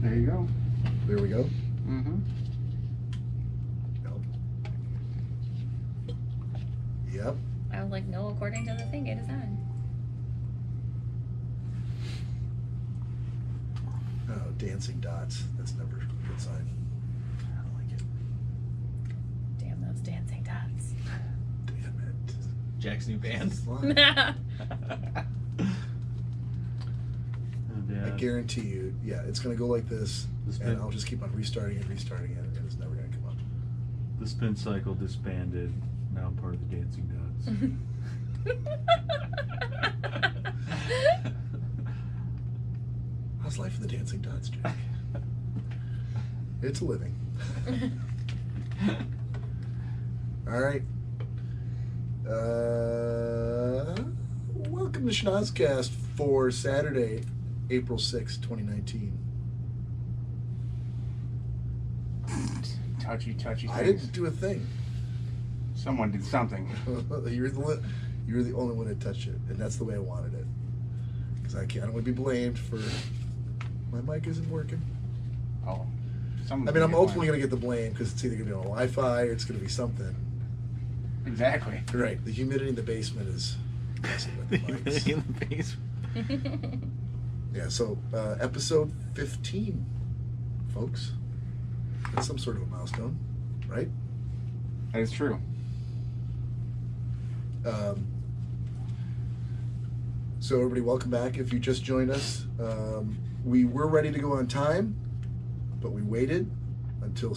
There you go. There we go. Mm-hmm. Yep. I was like, no, according to the thing, it is on. Oh, dancing dots. That's never a good sign. I don't like it. Damn those dancing dots. Damn it. Jack's new bands. I guarantee you, yeah, it's going to go like this, and I'll just keep on restarting it, and it's never going to come up. The spin cycle disbanded. Now I'm part of the dancing dots. How's life in the dancing dots, Jack? It's a living. All right. Welcome to Schnozzcast for Saturday, April 6, 2019. Touchy things. I didn't do a thing. Someone did something. You're the only one that touched it, and that's the way I wanted it. Because I don't want to be blamed for my mic isn't working. Oh. I mean, I'm ultimately going to get the blame because it's either going to be on Wi-Fi or it's going to be something. Exactly. Right. The humidity in the basement is messing with the mics. In the basement. Yeah, so episode 15, folks. That's some sort of a milestone, right? That is true. So everybody, welcome back. If you just joined us, we were ready to go on time, but we waited until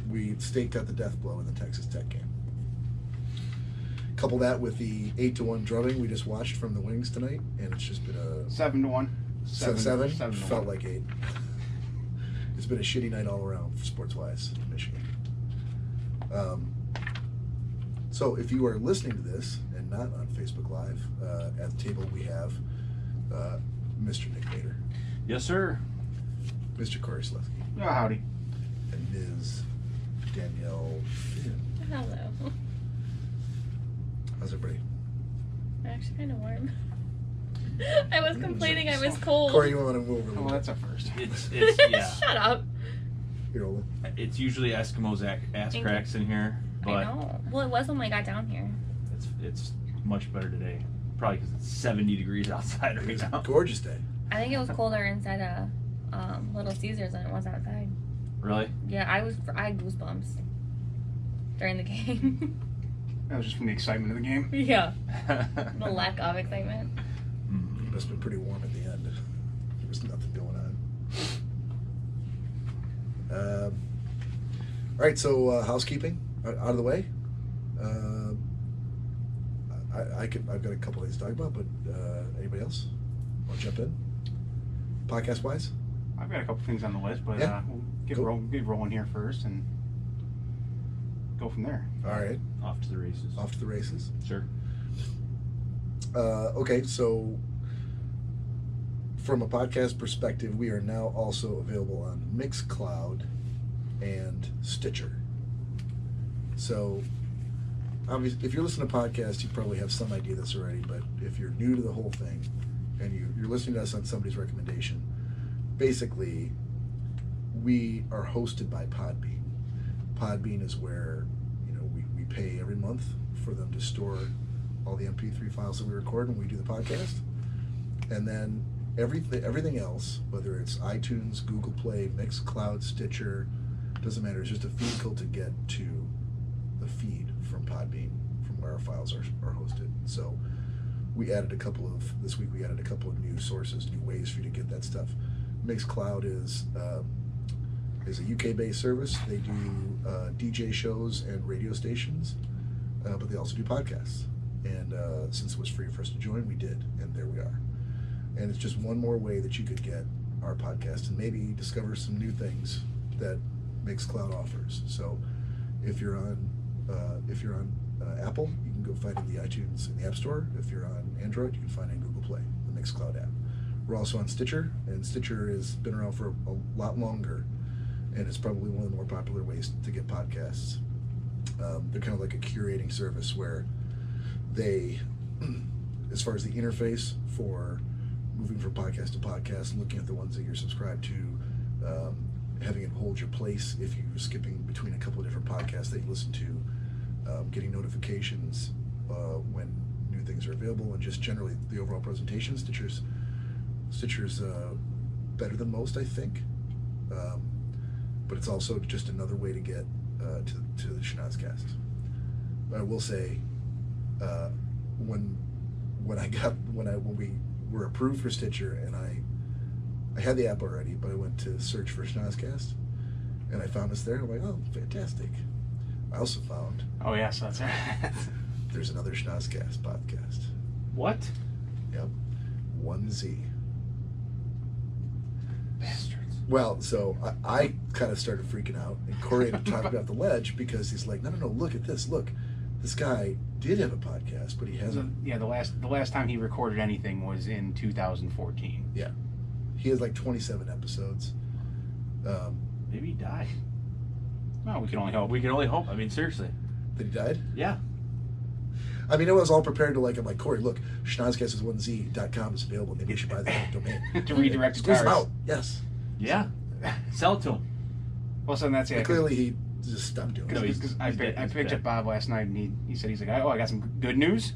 we staked out the death blow in the Texas Tech game. Couple that with the 8-1 drubbing we just watched from the Wings tonight, and it's just been a 7-1. Seven? 7-1. Felt like 8. It's been a shitty night all around, sports-wise, in Michigan. So if you are listening to this and not on Facebook Live, at the table we have Mr. Nick Bader. Yes, sir. Mr. Corey Slesky. Oh, howdy. And Ms. Danielle Finn. Hello. How's everybody? I'm actually kind of warm. I was complaining I was cold. Corey, you want to move over a Oh, little well, that's a first. It's yeah. Shut up. Here, hold it. It's usually Eskimos ass cracks in here, I but know. Well, it was when I got down here. it's much better today. Probably because it's 70 degrees outside right It's a now. gorgeous day. I think it was colder inside of Little Caesars than it was outside. Really? Yeah, I had goosebumps during the game. That was just from the excitement of the game. Yeah. The lack of excitement. It must have been pretty warm at the end. There was nothing going on. All right, so housekeeping out of the way. I've got a couple things to talk about, but anybody else want to jump in? Podcast wise? I've got a couple things on the list, but Yeah. we'll get rolling here first and go from there. All right, Off to the races. off to the races. Sure. Okay, so from a podcast perspective, we are now also available on Mixcloud and Stitcher. So, obviously, if you're listening to podcasts, you probably have some idea of this already, but if you're new to the whole thing and you're listening to us on somebody's recommendation, basically, we are hosted by Podbean. Podbean is where, we pay every month for them to store all the MP3 files that we record when we do the podcast. And then everything else, whether it's iTunes, Google Play, Mixcloud, Stitcher, doesn't matter. It's just a vehicle to get to the feed from Podbean, from where our files are hosted. So this week we added a couple of new sources, new ways for you to get that stuff. Mixcloud is a UK-based service. They do DJ shows and radio stations, but they also do podcasts. And since it was free for us to join, we did, and there we are. And it's just one more way that you could get our podcast and maybe discover some new things that Mixcloud offers. So if you're on Apple, you can go find it in the iTunes in the App Store. If you're on Android, you can find it in Google Play, the Mixcloud app. We're also on Stitcher, and Stitcher has been around for a lot longer, and it's probably one of the more popular ways to get podcasts. They're kind of like a curating service where they, as far as the interface for moving from podcast to podcast and looking at the ones that you're subscribed to, having it hold your place if you're skipping between a couple of different podcasts that you listen to, getting notifications when new things are available, and just generally the overall presentation. Stitcher's better than most, I think, but it's also just another way to get to the Schnozzcast. I will say, when we were approved for Stitcher, and I had the app already, but I went to search for Schnozzcast, and I found us there, and I'm like, oh, fantastic. I also found Oh yes, that's right. there's another Schnozzcast podcast. What? Yep, 1Z. Bastards. Well, so I kind of started freaking out, and Corey had to talk me off the ledge because he's like, no, look at this. Look, this guy did have a podcast, but he hasn't. Yeah, the last time he recorded anything was in 2014. Yeah, he has like 27 episodes. Maybe he died. Well, we can only hope. We can only hope. I mean, seriously. That he died? Yeah. I mean, I was all prepared to I'm like, Corey, look, schnozzcast1z.com is available. Maybe you should buy that domain. To redirect to Please cars. out. Yes. Yeah. Sell it to him. Well, so that's it. But clearly, he just stopped doing No, it. he's I dead. He's picked dead. up Bob last night, and he said, he's like, oh, I got some good news.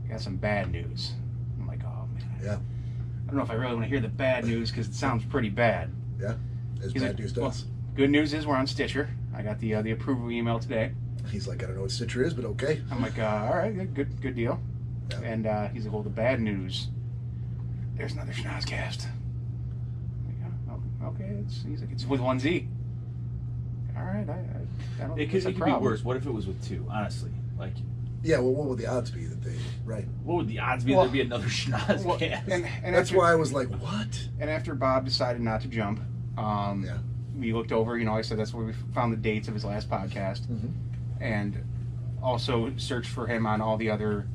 I got some bad news. I'm like, oh man. Yeah. I don't know if I really want to hear the bad news because it sounds pretty bad. Yeah. As He's bad like, news well, does. good news is we're on Stitcher. I got the approval email today. He's like, I don't know what Stitcher is, but okay. I'm like, all right, good deal. Yeah. And he's like, well, the bad news, there's another Schnozzcast. I'm like, oh, okay. He's like, it's with 1Z. All right, I don't It think it's could a be problem. worse. What if it was with two? Honestly, like, Yeah, well, what would the odds be that they, right? what would the odds be Well, there'd be another Schnozzcast? Well, and That's after, why I was like, what? And after Bob decided not to jump, Yeah. we looked over. I said that's where we found the dates of his last podcast, Mm-hmm. and also searched for him on all the other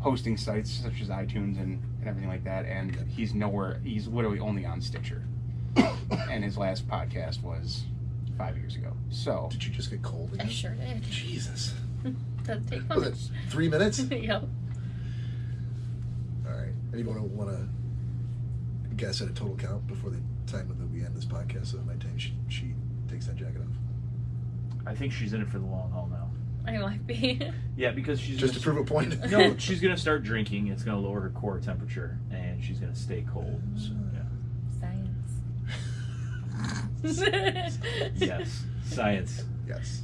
hosting sites such as iTunes and everything like that. And he's nowhere. He's literally only on Stitcher. And his last podcast was 5 years ago. So Did you just get cold I again? sure did. Jesus. Doesn't take Was much. it 3 minutes? Yep. All right. Anyone want to guess at a total count before the time that we end this podcast? So by the time she takes that jacket off. I think she's in it for the long haul now. I might be. Yeah, because she's Just to prove a point. No, she's gonna start drinking. It's gonna lower her core temperature, and she's gonna stay cold. So, Science. yes, science. Yes.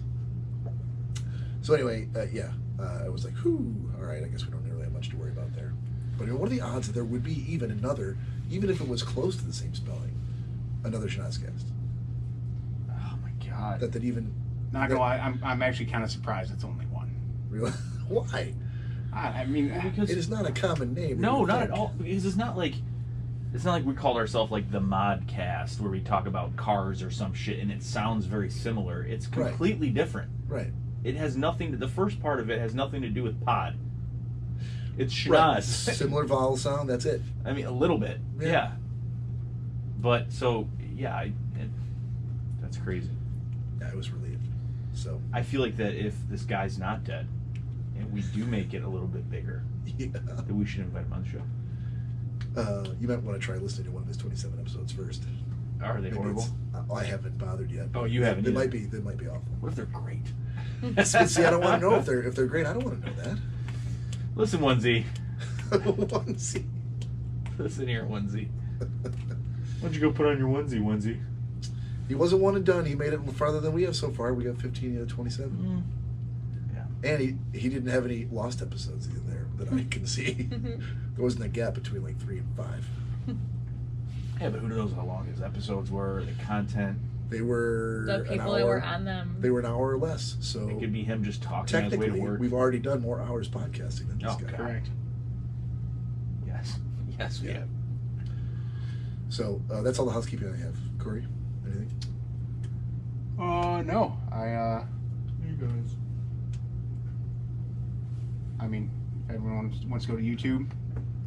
So anyway, I was like, whew, all right, I guess we don't really have much to worry about there. But what are the odds that there would be even if it was close to the same spelling, another Schnozzcast? Oh my god. That even... not gonna lie, I'm actually kind of surprised it's only one. Really? Why? I mean, Because It is not a common name. no, you would not at think. all. Because it's not like we called ourselves like the Modcast, where we talk about cars or some shit, and it sounds very similar. It's Right. completely different. Right. It has nothing to. The first part of it has nothing to do with pod. It's Right. Schnozz. Similar vowel sound, that's it. I mean, a little bit. Yeah. Yeah. But so yeah, that's crazy. Yeah, I was relieved. So, I feel like that if this guy's not dead, and we do make it a little bit bigger, yeah. that we should invite him on the show. You might want to try listening to one of his 27 episodes first. Are they Maybe horrible? I haven't bothered yet. Oh, you haven't They either. might be awful. What if they're great? See, I don't want to know if they're great. I don't want to know that. Listen, Onesie. Onesie. Listen here, Onesie. Why don't you go put on your onesie? He wasn't one and done. He made it farther than we have so far. We got 15 out of 27. Yeah. And he didn't have any lost episodes either there that I can see. There wasn't a gap between like 3 and 5. Yeah, but who knows how long his episodes were, the content. They were The an people hour, that were on them. They were an hour or less. So It could be him just talking on his way to technically, work. we've already done more hours podcasting than this Oh, guy. God. correct. Yes. Yes, we Yeah. have. So that's all the housekeeping I have. Corey, anything? No, You guys. I mean, everyone wants to go to YouTube,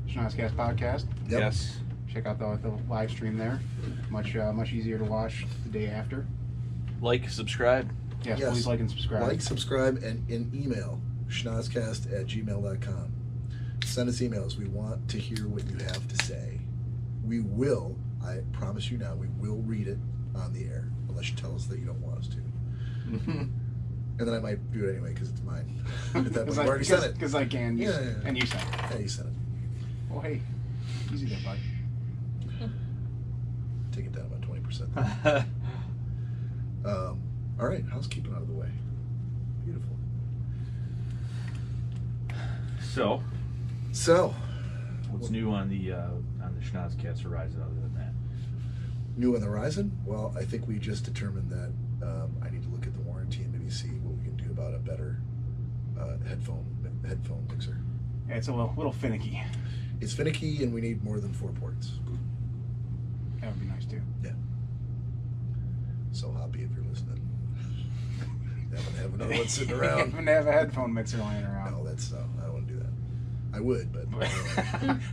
Schnozzcast podcast. Yep. Yes. Check out the live stream there. Much easier to watch the day after. Like, subscribe. Yes, Yes. please like and subscribe. Like, subscribe, and in email, schnozzcast@gmail.com. Send us emails. We want to hear what you have to say. we will. I promise you now, we will read it on the air, unless you tell us that you don't want us to. And then I might do it anyway because it's mine. At that point, I've already said it. Because I can. Yeah. And you said it. Yeah, you said it. Well, hey, easy there, bud. Take it down about 20%. All right, housekeeping out of the way. Beautiful. So, what's new on the Schnozzcast horizon other than that? New on the horizon? Well, I think we just determined that I need to look at the warranty and maybe see what we can do about a better headphone mixer. Yeah, it's a little finicky. It's finicky, and we need more than 4 ports. That would be nice too. Yeah. So Hoppy, if you're listening, have another one sitting around. Happen to have a headphone mixer laying around. No, that's I don't want to do that. I would, but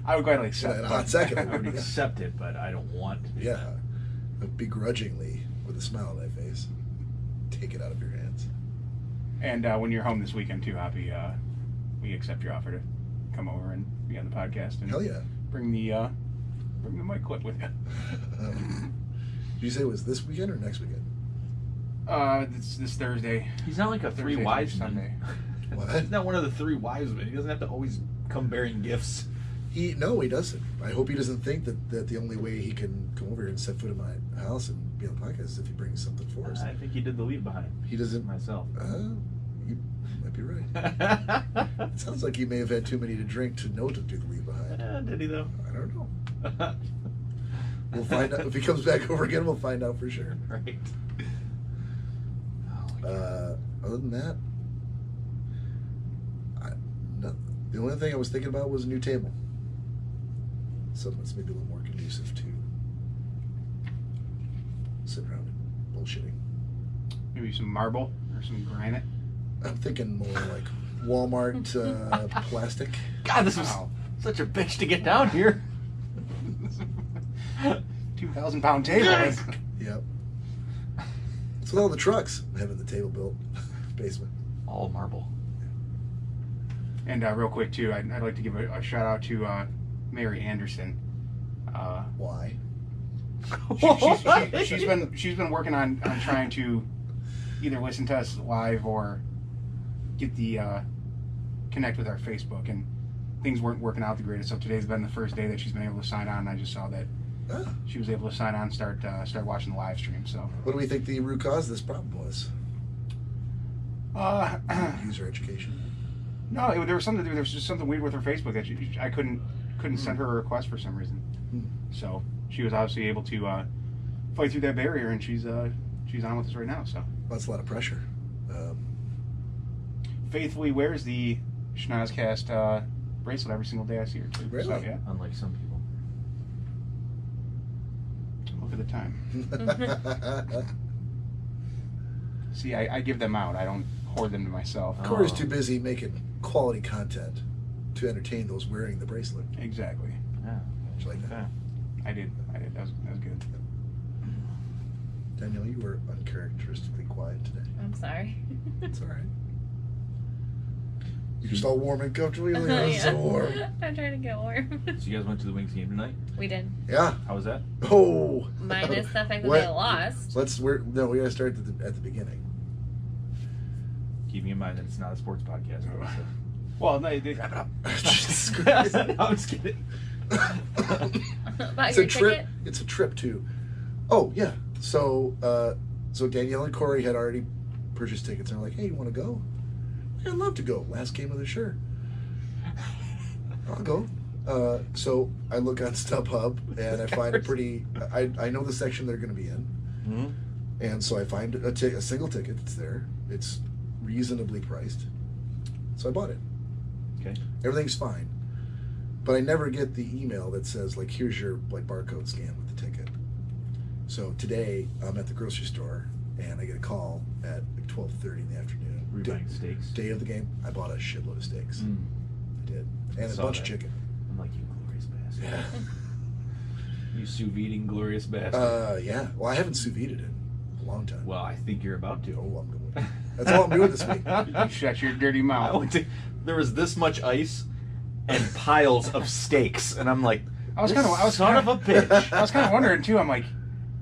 I would gladly accept in it. a hot second. I would accept it, but I don't want to. Yeah, begrudgingly, with a smile on my face, take it out of your hands. And when you're home this weekend too, Hoppy, we accept your offer to come over and be on the podcast. And Hell yeah! bring the mic clip with you. Did you say it was this weekend or next weekend? It's this Thursday. He's not like a three Thursday, wise Sunday. man. What? He's not one of the 3 wise men. He doesn't have to always come bearing gifts. No, he doesn't. I hope he doesn't think that the only way he can come over here and set foot in my house and be on the podcast is if he brings something for us. I think he did the leave behind. He doesn't. Myself. You might be right. It sounds like he may have had too many to drink to know to do the leave behind. Did he though? I don't know. We'll find out if he comes back over again. We'll find out for sure. Right. Other than that, the only thing I was thinking about was a new table. Something that's maybe a little more conducive to sitting around and bullshitting. Maybe some marble or some granite. I'm thinking more like Walmart plastic. God, this was Wow. such a bitch to get down here. 2,000-pound table. Yes. Yep. It's with all the trucks having the table built basement. All marble. And real quick too, I'd like to give a shout out to Mary Anderson. Why? She's been working on trying to either listen to us live or get the connect with our Facebook, and things weren't working out the greatest. So today's been the first day that she's been able to sign on, and I just saw that she was able to sign on and start watching the live stream. So What do we think the root cause of this problem was? User education. no, there was just something weird with her Facebook that I couldn't send her a request for some reason. So she was obviously able to fight through that barrier, and she's on with us right now. So That's a lot of pressure. faithfully wears the Schnozzcast bracelet every single day I see her too. Really? So, yeah. Unlike some people. Look at the time. See, I give them out. I don't hoard them to myself. Corey's too busy making quality content to entertain those wearing the bracelet. Exactly. Yeah. Did you like that? Okay. I did. That was good. Danielle, you were uncharacteristically quiet today. I'm sorry. It's all right. You're just all warm and comfortable. You're like, oh, so warm. I'm trying to get warm. So you guys went to the Wings game tonight? We did. Yeah. How was that? Oh. Minus the fact that What? they lost. We gotta start at the beginning. Keeping in mind that it's not a sports podcast. So. Well, no, Wrap it up. Jesus Christ. No, I'm just kidding. About It's your a trip. ticket? It's a trip too. Oh yeah. So Danielle and Corey had already purchased tickets, and they're like, "Hey, you want to go?" I'd love to go. Last game of the sure. I'll go. So I look on StubHub and I find a pretty. I know the section they're going to be in, Mm-hmm. and so I find a single ticket that's there. It's reasonably priced, so I bought it. Okay. Everything's fine, but I never get the email that says like, "Here's your barcode scan with the ticket." So today I'm at the grocery store and I get a call at 12:30 in the afternoon. Were you buying steaks? Day of the game, I bought a shitload of steaks. Mm. I did, and a Saw bunch that. of chicken. I'm like, you glorious bastard. Yeah. You sous videing glorious bastard. Yeah. Well, I haven't sous vide it in a long time. Well, I think you're about to. Oh, I'm going. That's all I'm doing this week. You shut your dirty I mouth. went to, there was this much ice and piles of steaks, and I'm like, I was kind of son of a bitch. I was kind of wondering too. I'm like,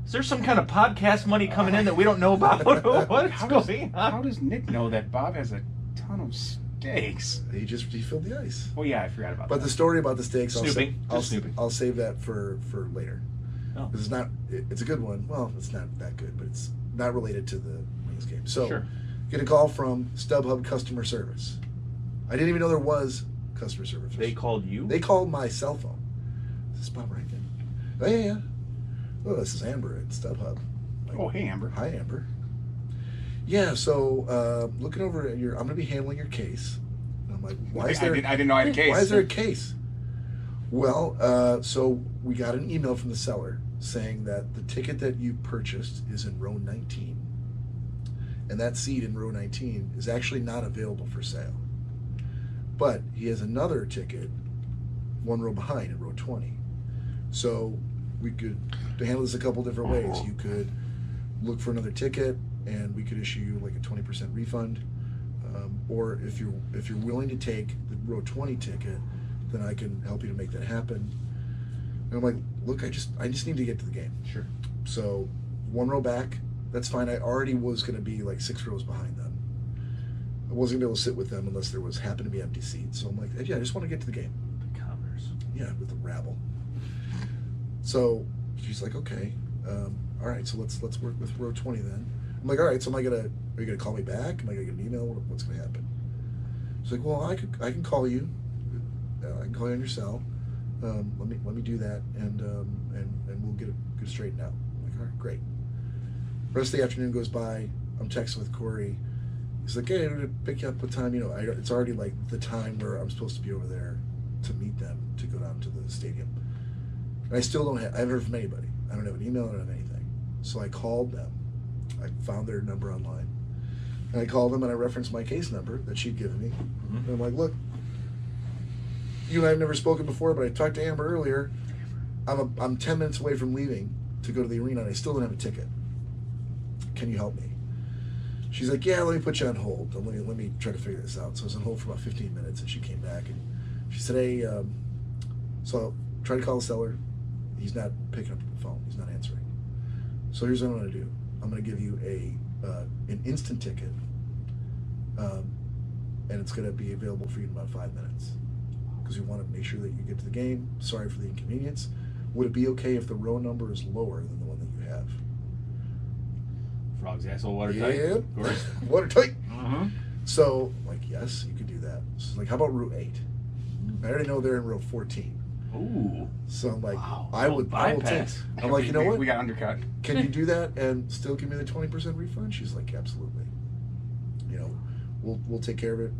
Is there some kind of podcast money coming in that we don't know about? What's going on? How does Nick know that Bob has a ton of steaks? He filled the ice. Oh yeah, I forgot about that. But the story about the steaks, Snooping. I'll save that for later. Oh. Because it's a good one. Well, it's not that good, but it's not related to the Wings game. So, Sure. get a call from StubHub customer service. I didn't even know there was customer service. They called you? They called my cell phone. Is this Bob Rankin? Oh yeah. Oh, this is Amber at StubHub. Like, Oh, hey, Amber. Hi, Amber. Yeah, so looking over at I'm going to be handling your case. And I'm like, why is there? I didn't know I had a case. Why is there a case? Well, so we got an email from the seller saying that the ticket that you purchased is in row 19, and that seat in row 19 is actually not available for sale. But he has another ticket, one row behind in row 20. So we could handle this a couple different ways. You could look for another ticket, and we could issue you like a 20% refund. Or if you're willing to take the row 20 ticket, then I can help you to make that happen. And I'm like, look, I just need to get to the game. Sure. So one row back, that's fine. I already was going to be like 6 rows behind them. I wasn't going to be able to sit with them unless there happened to be empty seats. So I'm like, yeah, I just want to get to the game. The Converse. Yeah, with the rabble. So she's like, okay, all right. So let's work with row 20 then. I'm like, all right. So are you gonna call me back? Am I gonna get an email? What's gonna happen? She's like, well, I can call you. I can call you on your cell. Let me do that, and we'll get it straightened out. I'm like, all right, great. Rest of the afternoon goes by. I'm texting with Corey. He's like, hey, I'm gonna pick you up. What time? It's already like the time where I'm supposed to be over there to meet them to go down to the stadium. And I still I haven't heard from anybody. I don't have an email. I don't have anything. So I called them. I found their number online. And I called them and I referenced my case number that she'd given me. Mm-hmm. And I'm like, look, you and I have never spoken before, but I talked to Amber earlier. I'm 10 minutes away from leaving to go to the arena and I still don't have a ticket. Can you help me? She's like, yeah, let me put you on hold. Let me try to figure this out. So I was on hold for about 15 minutes and she came back and she said, hey, so I'll try to call the seller. He's not picking up the phone. He's not answering. So here's what I'm going to do. I'm going to give you an instant ticket, and it's going to be available for you in about 5 minutes because we want to make sure that you get to the game. Sorry for the inconvenience. Would it be okay if the row number is lower than the one that you have? Frog's asshole watertight. Yeah, Of course. watertight. Mm-hmm. So, like, yes, you could do that. So, like, how about row 8? I already know they're in row 14. Ooh. So I'm like, Wow. I will take. Bypass. I'm like, you know what? We got undercut. Can you do that and still give me the 20% refund? She's like, absolutely. We'll take care of it.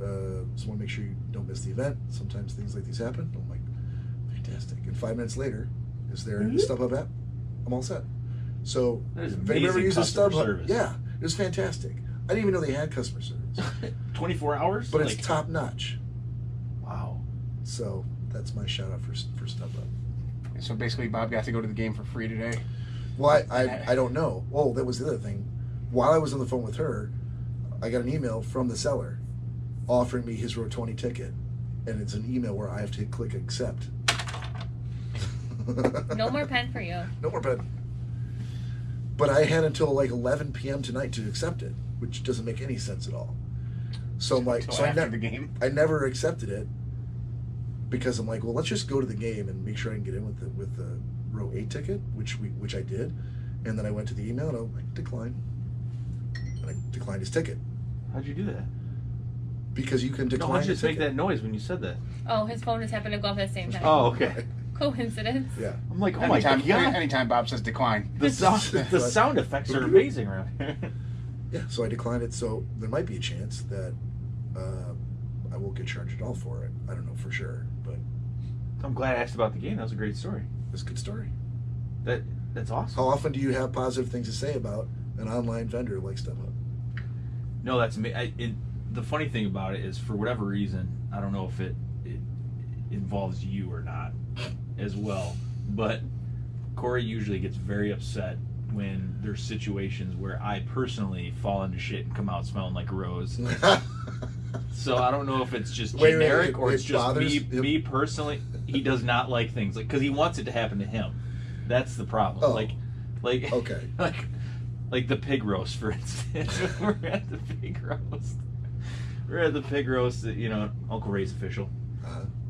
Just want to make sure you don't miss the event. Sometimes things like these happen. I'm like, fantastic. And 5 minutes later, is there in the StubHub app? I'm all set. So That is if anybody amazing uses customer StubHub, service. yeah, it was fantastic. I didn't even know they had customer service, 24 hours? but Like, it's top notch. Wow. So that's my shout out for StubHub. So basically, Bob got to go to the game for free today. Well, I don't know. Oh, that was the other thing. While I was on the phone with her, I got an email from the seller offering me his row 20 ticket, and it's an email where I have to click accept. No more pen for you. No more pen. But I had until like 11 p.m. tonight to accept it, which doesn't make any sense at all. So I'm like, Until after the game. I never accepted it because I'm like, well, let's just go to the game and make sure I can get in with the row 8 ticket, which I did, and then I went to the email and I'm like, decline, and I declined his ticket How'd you do that? because you can No, decline. why'd you a just make ticket. that noise when you said that? Oh, his phone just happened to go off at the same time. Oh, okay. Coincidence. Yeah. I'm like, oh my god. Anytime Bob says decline. The sound effects are amazing around here. Yeah. So I declined it. So there might be a chance that I won't get charged at all for it. I don't know for sure, but I'm glad I asked about the game. That was a great story. it's a good story. That's awesome. How often do you have positive things to say about an online vendor like StubHub? No, that's me. The funny thing about it is, for whatever reason, I don't know if it involves you or not as well, but Corey usually gets very upset when there's situations where I personally fall into shit and come out smelling like a rose. So I don't know if it's just Wait, generic or it it's just bothers him? me personally. he does not like things because he wants it to happen to him. That's the problem. Oh. Like Okay. like the pig roast, for instance. We're at the pig roast. We're at the pig roast, Uncle Ray's official,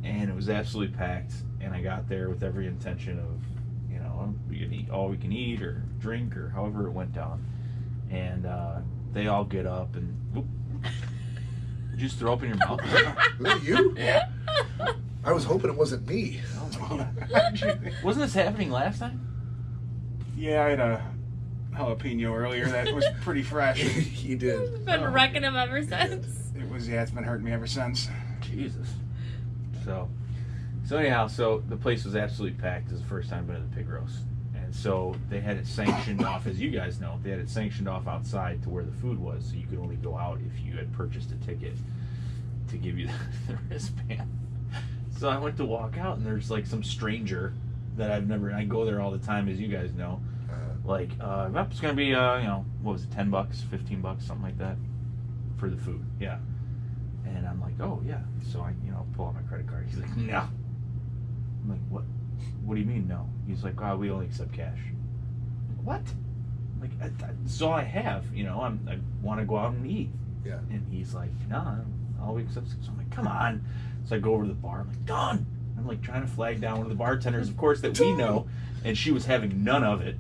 and it was absolutely packed. And I got there with every intention of, we can eat all we can eat or drink or however it went down. And they all get up and whoop, you just throw up in your mouth. Was it you? Yeah. I was hoping it wasn't me. Oh my God. Wasn't this happening last time? Yeah, I had a jalapeno earlier that was pretty fresh. He did. Been Oh. wrecking him ever since. It's been hurting me ever since. Jesus. So anyhow, the place was absolutely packed. It was the first time I've been to the pig roast. And so they had it sanctioned off, as you guys know, they had it sanctioned off outside to where the food was, so you could only go out if you had purchased a ticket to give you the wristband. So I went to walk out, and there's like some stranger that I go there all the time, as you guys know. It's gonna be what was it, $10, $15, something like that for the food. Yeah. And I'm like, oh yeah. So I pull out my credit card. He's like, no. I'm like, what do you mean no? He's like, oh, we only accept cash. I'm like, what? I'm like, that's all I have. I want to go out and eat. Yeah. And he's like, no, all we accept. So I'm like, come on. So I go over to the bar. I'm like, Dawn. I'm like trying to flag down one of the bartenders, of course, that we know, and she was having none of it.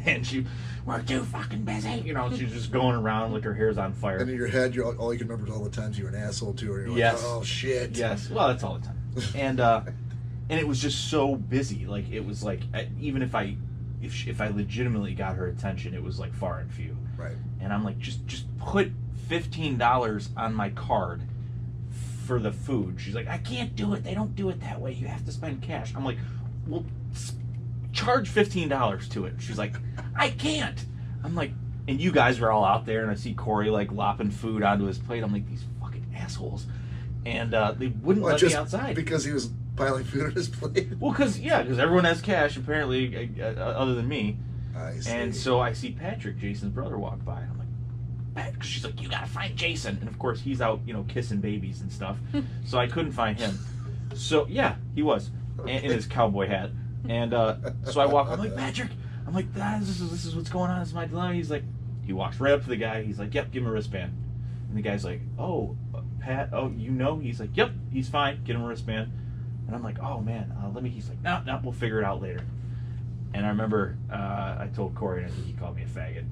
And we're too fucking busy. She's just going around like her hair's on fire. And in your head, all you can remember is all the times you were an asshole to her. You're like, Yes. oh shit. Yes. Well, that's all the time. And it was just so busy. Like it was like even if I legitimately got her attention, it was like far and few. Right. And I'm like, just put $15 on my card for the food. She's like, I can't do it. They don't do it that way. You have to spend cash. I'm like, well, charge $15 to it. She's like, I can't. I'm like, and you guys were all out there, and I see Corey like lopping food onto his plate. I'm like, these fucking assholes. And they wouldn't let me outside because he was piling food on his plate. Well, because everyone has cash apparently, other than me. I see. And so I see Patrick, Jason's brother, walk by, and I'm like, Pat, she's like, you gotta find Jason. And of course he's out, kissing babies and stuff. So I couldn't find him. So yeah, he was in his cowboy hat. And so I walk. I'm like, Patrick. I'm like, this is what's going on. This is my dilemma. He's like, he walks right up to the guy. He's like, yep, give him a wristband. And the guy's like, oh, Pat. Oh, He's like, yep, he's fine. Get him a wristband. And I'm like, oh man, He's like, no, we'll figure it out later. And I remember I told Corey, and I think he called me a faggot.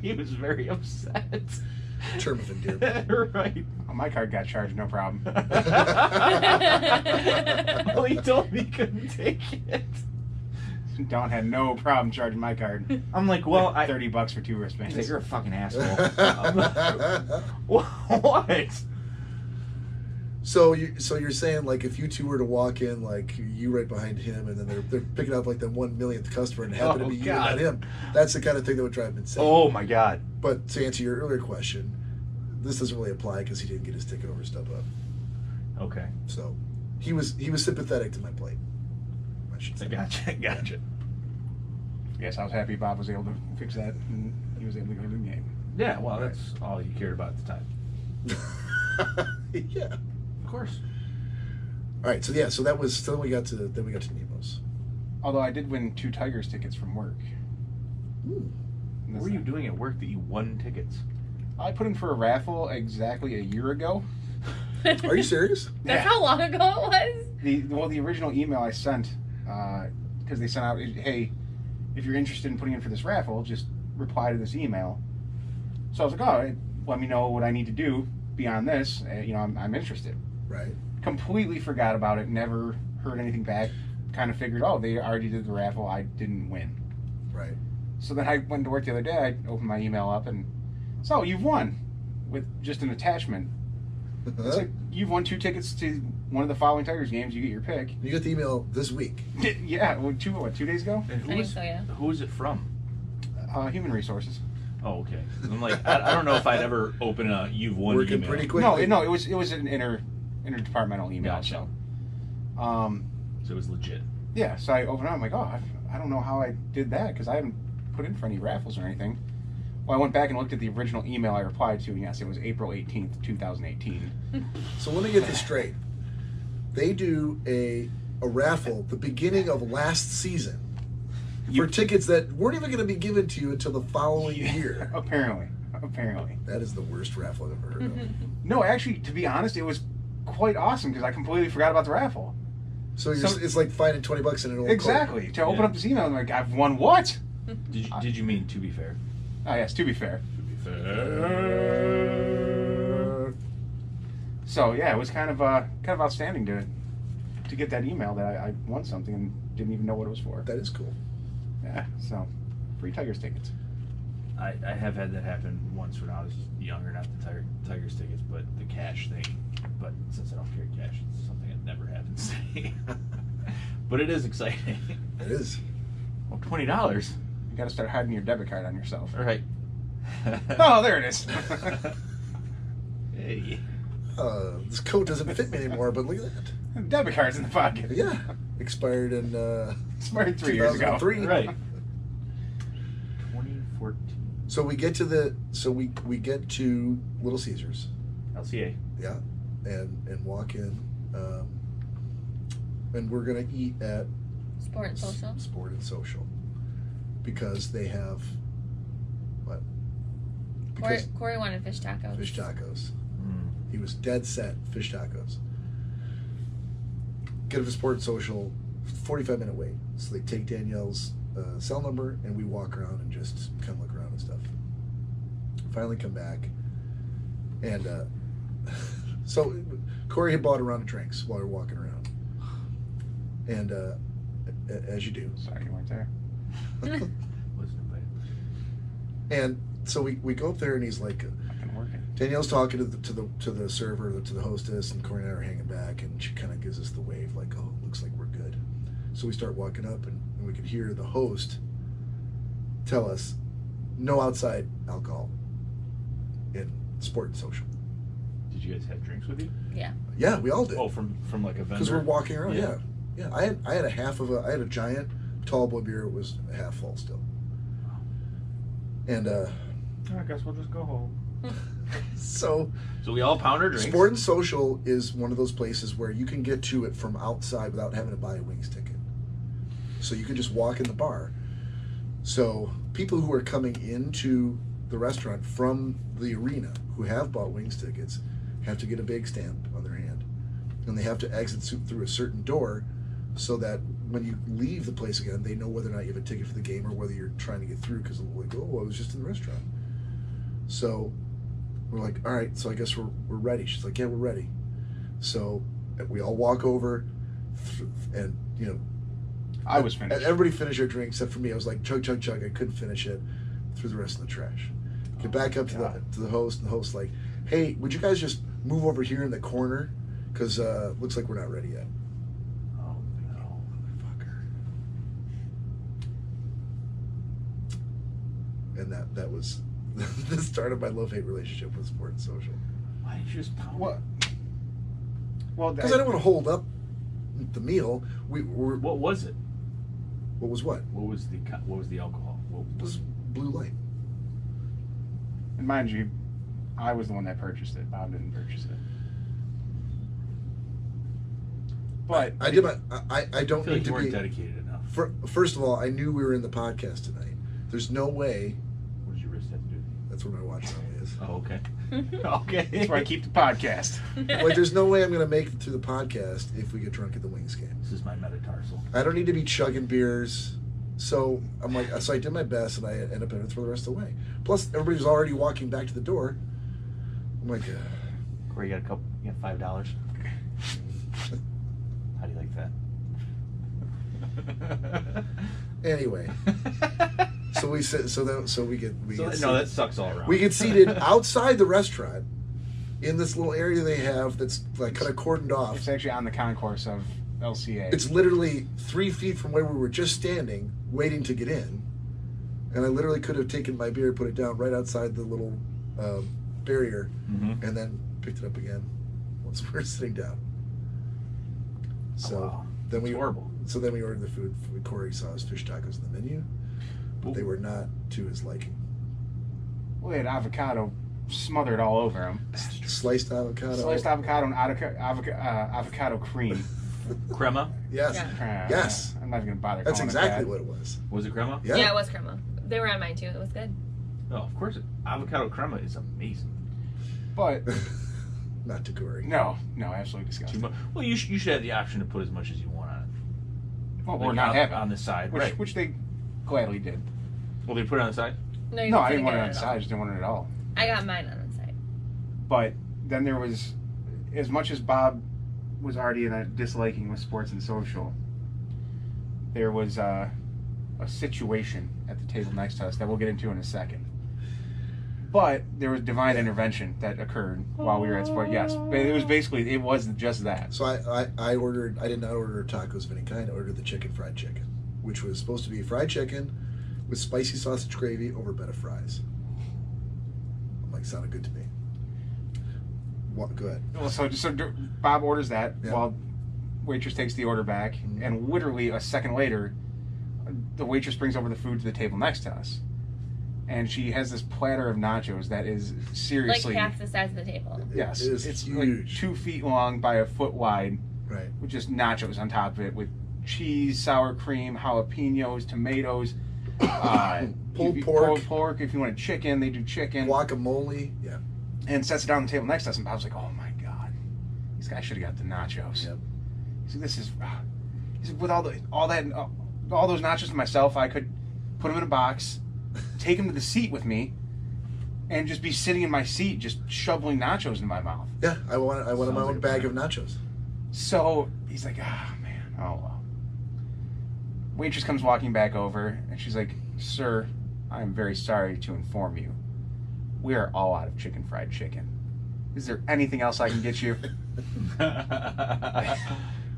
He was very upset. Term of endearment. Right. Well, my card got charged, no problem. Well, he told me he couldn't take it. Dawn had no problem charging my card. I'm like, well, $30 for 2 wristbands. He's like, you're a fucking asshole. I'm like, what? So you're saying, like, if you two were to walk in, like, you right behind him, and then they're picking up like the 1 millionth customer and happen to be you and not him, that's the kind of thing that would drive him insane. Oh my god. But to answer your earlier question, this doesn't really apply because he didn't get his ticket over StubHub. Okay. So he was sympathetic to my plight, I should say. Gotcha. Yes, I was happy Bob was able to fix that, and he was able to go to the game. Yeah, well, that's all you cared about at the time. Yeah. Of course. All right, so that was then we got to Nemo's. Although I did win 2 Tigers tickets from work. Ooh. What were you doing at work that you won tickets? I put in for a raffle exactly a year ago. Are you serious? That's how long ago it was? The original email I sent, because they sent out, hey, if you're interested in putting in for this raffle, just reply to this email. So I was like, oh, let me know what I need to do beyond this. I'm interested. Right. Completely forgot about it. Never heard anything back. Kind of figured, oh, they already did the raffle. I didn't win. Right. So then I went to work the other day. I opened my email up and, so you've won, with just an attachment. It's like, you've won 2 tickets to one of the following Tigers games. You get your pick. You got the email this week. Yeah, 2 days ago? And I think so, yeah. Who is it from? Human Resources. Oh, okay. I'm like, I don't know if I'd ever open a you've won Working email. pretty quickly. No, it was an interdepartmental email. Gotcha. So, So it was legit. yeah. So I opened it up. I'm like, oh, I don't know how I did that because I haven't put in for any raffles or anything. Well, I went back and looked at the original email I replied to, and yes, it was April 18th, 2018. So let me get this straight. they do a raffle the beginning of last season for tickets that weren't even going to be given to you until the following year. Apparently. That is the worst raffle I've ever heard of. No, actually, to be honest, it was quite awesome because I completely forgot about the raffle. So, it's like finding $20 in an old Exactly. coat. To open up this email, I'm like, I've won what? Did you mean to be fair? Oh, yes, to be fair. So, yeah, it was kind of outstanding to get that email that I won something and didn't even know what it was for. That is cool. Yeah, so free Tigers tickets. I have had that happen once when I was younger, not the Tigers tickets, but the cash thing. But since I don't carry cash, it's something that never happens to me. But it is exciting. It is. Well, $20. You got to start hiding your debit card on yourself. All right. Oh, there it is. Hey. This coat doesn't fit me anymore, but look at that. Debit card's in the pocket. Yeah. Expired in Expired 3 years ago. 2003. Right. 2014. So we get to we get to Little Caesars. LCA. Yeah. And walk in. And we're gonna eat at Sport and Social. Sport and Social. Because they have what? Because Corey wanted fish tacos. fish tacos. Mm. He was dead set fish tacos. Get up to Sport and Social, 45-minute wait. So they take Danielle's cell number and we walk around and just kind of look around and stuff. Finally come back. And so Corey had bought a round of drinks while we were walking around. And as you do. Sorry, you weren't there. Wasn't invited. And so we go up there and he's like, Fucking working. Danielle's talking to the server, to the hostess, and Corey and I are hanging back, and she kind of gives us the wave, like, oh, looks like we're good. So we start walking up, and we could hear the host tell us, no outside alcohol in Sport and Social. Did you guys have drinks with you? Yeah. Yeah, we all did. Oh, from like a vendor? Because we're walking around, Yeah. yeah. I had I had a giant tall boy beer. It was half full still. And I guess we'll just go home. so we all pound our drinks. Sport and Social is one of those places where you can get to it from outside without having to buy a wings ticket. So you can just walk in the bar. So people who are coming into the restaurant from the arena who have bought wings tickets have to get a big stamp on their hand. And they have to exit through a certain door so that when you leave the place again, they know whether or not you have a ticket for the game or whether you're trying to get through because like, oh, I was just in the restaurant. So we're like, all right, so I guess we're ready. She's like, yeah, we're ready. So we all walk over and, you know, I was finished. Everybody finished their drink except for me. I was like, chug, chug, chug. I couldn't finish it. Threw the rest in the trash. Get back up to the host, and the host's like, hey, would you guys just move over here in the corner? Because looks like we're not ready yet. Oh, no. Motherfucker. And that was the start of my love-hate relationship with Sport and Social. Why didn't you just pound What? Well, Because I don't want to hold up the meal. What was it? What was what? What was the alcohol? It was Blue Light. And mind you, I was the one that purchased it. Bob didn't purchase it. But I did my. I don't I feel need like to you weren't be. dedicated enough. First of all, I knew we were in the podcast tonight. There's no way. What does your wrist have to do? That's where my watch normally is. Oh, okay. Okay. that's why I keep the podcast. Like, there's no way I'm going to make it through the podcast if we get drunk at the Wings game. This is my metatarsal. I don't need to be chugging beers. So I'm like, so I did my best, and I ended up having to throw the rest away. Plus, everybody was already walking back to the door. I'm like, Corey, you got $5. How do you like that? anyway. So we sit. So we get. No, that sucks all around. We get seated outside the restaurant in this little area they have that's like kind of cordoned off. It's actually on the concourse of LCA. It's literally 3 feet from where we were just standing, waiting to get in. And I literally could have taken my beer, put it down right outside the little barrier, and then picked it up again once we were sitting down. So wow. then we That's horrible. So then we ordered the food. Corey saw his fish tacos on the menu, but they Ooh. were not to his liking. Well, they had avocado smothered all over them. Sliced avocado. Sliced avocado and avocado cream. Crema? Yes. Yeah. Yes. I'm not even gonna bother. That's calling exactly it what it was. Was it crema? Yeah. Yeah, it was crema. They were on mine too. It was good. Oh, of course. Avocado crema is amazing. But Not to Corey. no, absolutely Too disgusting. much. Well, you should have the option to put as much as you want on it. Well, Like we're not having on the side, which, right? which they gladly did. Well, they put it on the side. No, you No, I couldn't didn't want get it on the at side. all. I just didn't want it at all. I got mine on the side. But then there was, as much as Bob was already in a disliking with sports and social, there was a situation at the table next to us that we'll get into in a second. But there was divine intervention that occurred while we were at sport. Yes, but it was just that. So I ordered. I did not order tacos of any kind. I ordered the fried chicken, which was supposed to be fried chicken with spicy sausage gravy over a bed of fries. I'm like, sounded good to me. What? Go ahead. Well, so Bob orders that Yeah. while waitress takes the order back, Mhm. and literally a second later, the waitress brings over the food to the table next to us, and she has this platter of nachos that is seriously Like half the size of the table. yes, It is it's huge. like 2 feet long by a foot wide, Right. with just nachos on top of it with cheese, sour cream, jalapenos, tomatoes, Pulled pork. pork. If you want chicken, they do chicken. Guacamole. Yeah. And sets it down on the table next to us, and Bob's like, "Oh my god, these guys should have got the nachos." Yep. He's like, "This is," he's like, "With all those nachos to myself, I could put them in a box, take them to the seat with me, and just be sitting in my seat, just shoveling nachos into my mouth." Yeah. I wanted my Sounds own like a bag plan. of nachos. So he's like, "Ah, man, oh well." Waitress comes walking back over, and she's like, "Sir, I am very sorry to inform you, we are all out of fried chicken. Is there anything else I can get you?"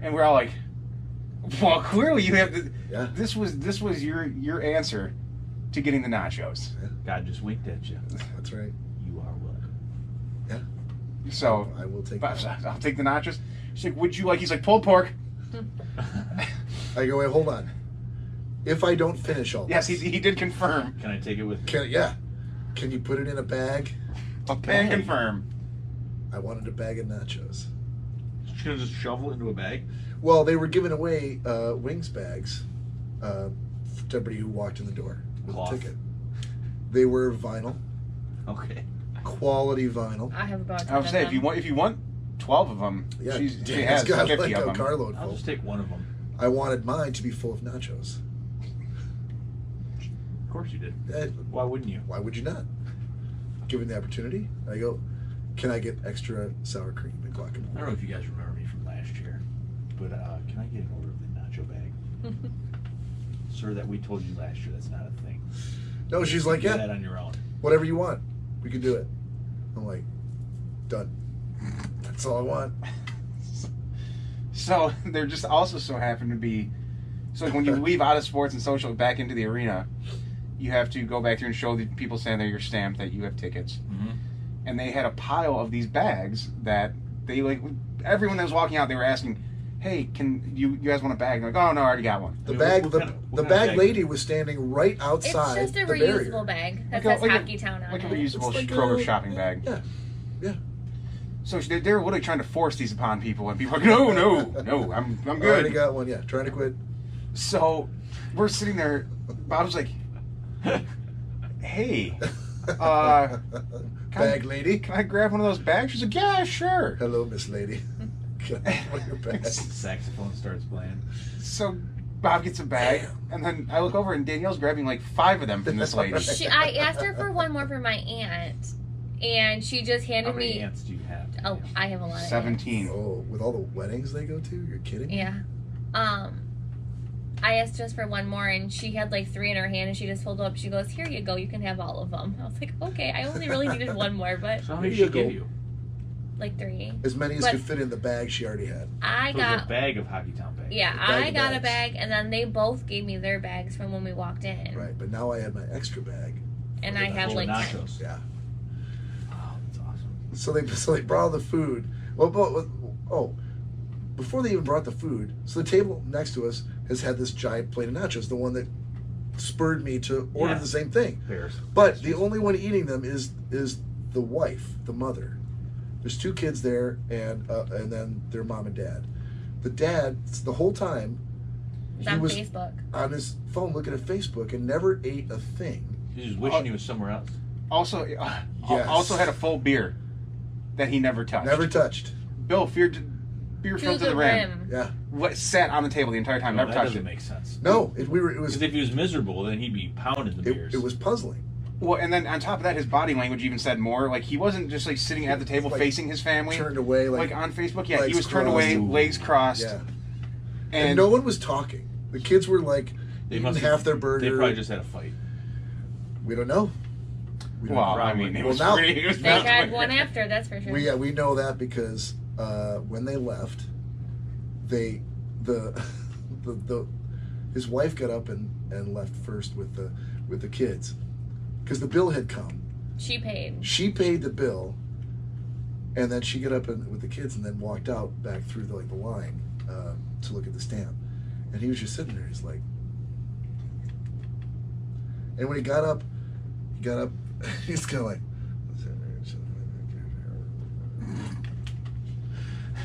And we're all like, "Well, clearly you have the." Yeah. This was your answer to getting the nachos. God just winked at you. That's right. You are welcome. Yeah. So I will take. but that. I'll take the nachos. She's like, "Would you like?" He's like, "Pulled pork." I go, wait, hold on. If I don't finish all Yes, this, he did confirm. Can I take it with me? Can you put it in a bag? And confirm. I wanted a bag of nachos. She's gonna just shovel it into a bag. Well, they were giving away wings bags to everybody who walked in the door with Cloth. a ticket. They were vinyl, Okay. quality vinyl. I have about 10 I would say of if you want 12 of them, Yeah, she Dan's has got 50 like of a them. carload I'll full. just take one of them. I wanted mine to be full of nachos. Of course you did. Why wouldn't you? Why would you not? Given the opportunity, I go, can I get extra sour cream and guacamole? I don't know if you guys remember me from last year, but can I get an order of the nacho bag? Sir, that we told you last year that's not a thing. No, she's like, Do yeah, that on your own. whatever you want. We can do it. I'm like, done. That's all I want. So there just also so happened to be, so like when you leave out of sports and social back into the arena, you have to go back there and show the people standing there your stamp that you have tickets. Mm-hmm. And they had a pile of these bags that they like, everyone that was walking out, they were asking, "Hey, can you guys want a bag?" And they're like, "Oh no, I already got one." The I mean, bag, what the, kind of- what the kind of bag bag? lady was standing right It's outside just a the reusable barrier. bag that Like a- says like a- Hockey Town on Like a it. reusable It's like Kroger a- shopping bag. Yeah, yeah. So they're literally trying to force these upon people, and people are like, no, I'm I already good. got one. Yeah, trying to quit. So we're sitting there. Bob's like, "Hey, bag lady. can I grab one of those bags?" She's like, "Yeah, sure." Hello, Miss Lady. Can I have one of your bags? Saxophone starts playing. So Bob gets a bag, and then I look over, and Danielle's grabbing like 5 of them from this lady. I asked her for one more for my aunt, and she just How handed many me. ants do you have? Oh, I have a lot of 17. Oh, with all the weddings they go to? You're kidding me? Yeah. I asked just for one more, and she had like 3 in her hand, and she just pulled up. She goes, "Here you go. You can have all of them." I was like, "Okay." I only really needed one more, but So how many Here did you she go. give you? like 3. As many as But- could fit in the bag she already had. I So it was a got. bag of Hockey Town bags. Yeah, A bag I of got a bags. bag, and then they both gave me their bags from when we walked in. Right, but now I had my extra bag. And for I the have Full of like 10. nachos. Yeah. Oh, that's awesome. So they brought all the food. Before they even brought the food, so the table next to us has had this giant plate of nachos, the one that spurred me to order Yeah. the same thing. Bears. But the only one eating them is the wife, the mother. There's 2 kids there, and then their mom and dad. The dad, the whole time, It's he on was Facebook. on his phone looking at Facebook and never ate a thing. He's just wishing he was somewhere else. Also, Yes. also had a full beer that he never touched. Never touched. Bill, beer filled to the rim. Yeah. What sat on the table the entire time, No, never that touched doesn't it. make sense. No, it was Because if he was miserable, then he'd be pounding the beers. it was puzzling. Well, and then on top of that, his body language even said more. Like, he wasn't just like sitting at the table Like, facing his family. Turned away, Like on Facebook, yeah, he legs was turned away, crossed. legs crossed. Yeah. And And no one was talking. The kids were like They eating must half their burger. They probably just had a fight. We don't know. We don't well, know. I mean, it Well, was now- pretty. It was They pretty had clear. one after, that's for sure. We know that because when they left, the his wife got up and left first with the kids because the bill had come. She paid. She paid the bill, and then she got up with the kids and then walked out back through the line to look at the stamp, and he was just sitting there. He's like, and when he got up, he's kind of like,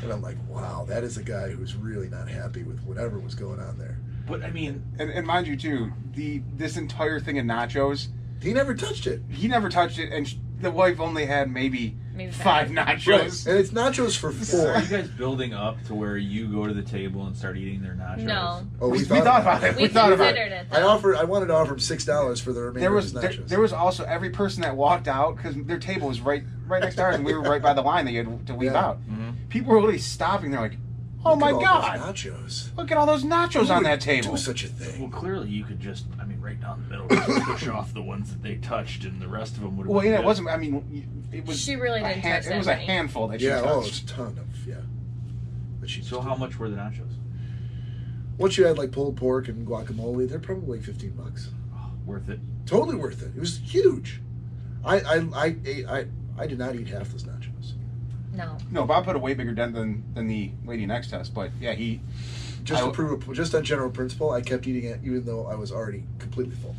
and I'm like, wow, that is a guy who's really not happy with whatever was going on there. But I mean, And mind you, too, this entire thing of nachos, He never touched it. he never touched it, and the wife only had maybe Maybe 5 nachos. And it's nachos for so are 4. you guys building up to where you go to the table and start eating their nachos? No. Oh, We thought about it. We We thought about considered it. it. I wanted to offer him $6 for the remainder There of was his there, nachos. there was also every person that walked out, because their table was right next to ours, and we were right by the line that you had to leave Yeah. out. Mhm. People were really stopping. They're like, "Oh Look my at all god! those nachos. Look at all those nachos Who on would that table." Do such a Well, thing. clearly you could just, right down the middle, just push off the ones that they touched, and the rest of them would have Well, been yeah, good. it wasn't. I mean, it was. She really didn't touch It that was many. a handful that she Yeah, oh, it's touched. a ton of But she So just how did. much were the nachos? Once you had like pulled pork and guacamole, they're probably like $15. Oh, worth it. Totally worth it. It was huge. I did not eat half those nachos. No. No, Bob put a way bigger dent than the lady next to us, but yeah, he. Just I- to prove it, just on general principle, I kept eating it even though I was already completely full.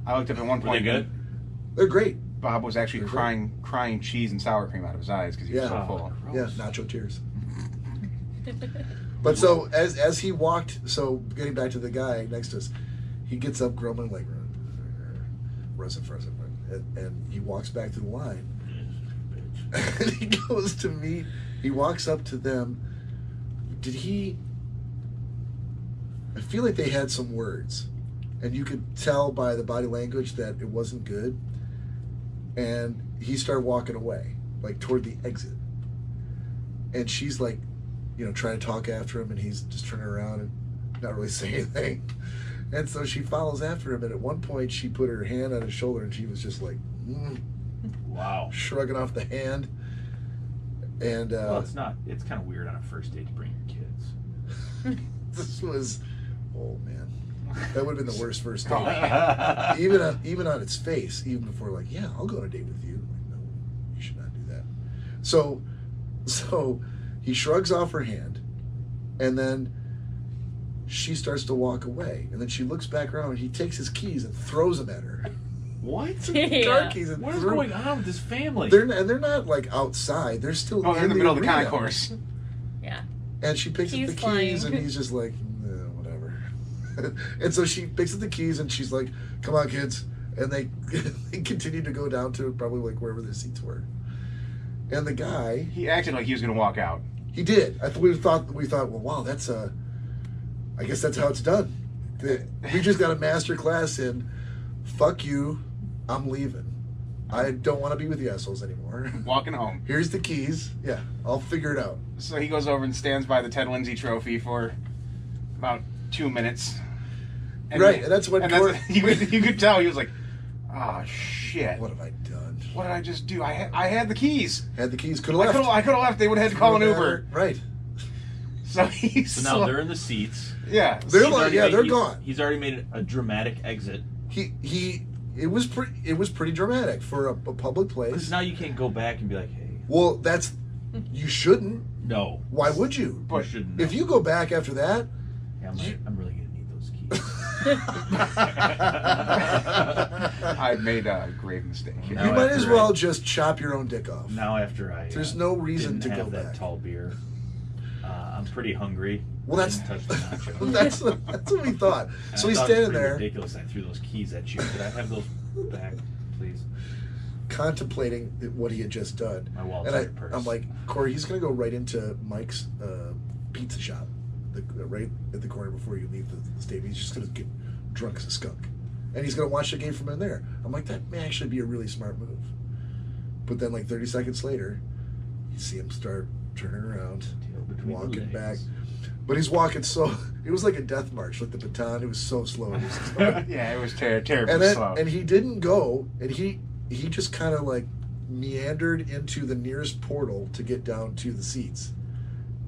I looked up at one Were they point. good? They're great. Bob was actually They're crying cheese and sour cream out of his eyes because he was Yeah. so Oh, full. Yeah, gross. nacho tears. But so as he walked, so getting back to the guy next to us, he gets up grumbling like, and he walks back to the line. And he goes to meet. He walks up to them. I feel like they had some words, and you could tell by the body language that it wasn't good. And he started walking away, like toward the exit. And she's like, trying to talk after him, and he's just turning around and not really saying anything. And so she follows after him, and at one point she put her hand on his shoulder, and she was just like, Wow. shrugging off the hand. And Well, it's not. It's kind of weird on a first date to bring your kids. this was, oh man, that would have been the worst first date. even on its face, even before like, yeah, I'll go on a date with you. Like, no, you should not do that. So he shrugs off her hand, and then she starts to walk away, and then she looks back around, and he takes his keys and throws them at her. What? Yeah. Car keys and What is threw- going on with this family? They're not like outside. They're still Oh, they're in the middle of the arena. concourse. Yeah. And she picks up Keys the keys, flying. and he's just like, whatever. And so she picks up the keys, and she's like, "Come on, kids!" And they continue to go down to probably like wherever their seats were. And the guy, He acted like he was going to walk out. he did. We thought, well, wow, that's I guess that's how it's done. We just got a master class in, fuck you, I'm leaving. I don't want to be with the assholes anymore. Walking home. Here's the keys. Yeah, I'll figure it out. So he goes over and stands by the Ted Lindsay trophy for about 2 minutes. Right, and that's when you could tell he was like, "Oh shit! What have I done? What did I just do? I had the keys. Had the keys, could have left. I could have left. They would have had to call an Uber." Right. So he's So now they're in the seats. yeah. They're He's like, already yeah, made- they're he's- gone. He's already made a dramatic exit. It was pretty dramatic for a public Because place. now you can't go back and be like, hey, Well, you shouldn't. no. Why would you? You shouldn't. If you go back after that, Yeah, I'm really going to need those keys. I made a grave mistake. No, You might after as well just chop your own dick off. Now after I There's no reason didn't to have go that back. tall beer, I'm pretty hungry. Well, that's Didn't touch the nacho. that's what we thought. And So I he's thought it was standing pretty there, ridiculous. I threw those keys at you. Could I have those back, please? contemplating what he had just done. My wallet's And in your purse. I'm like, Corey, he's gonna go right into Mike's pizza shop, right at the corner before you leave the stadium. He's just gonna get drunk as a skunk, and he's gonna watch the game from in there. I'm like, that may actually be a really smart move. But then, like 30 seconds later, you see him start turning around, Tail between the walking back. legs. But he's walking so. It was like a death march, like the baton. It was so slow. It was Yeah, it was terribly and then, slow. and he didn't go, and he just kind of like meandered into the nearest portal to get down to the seats,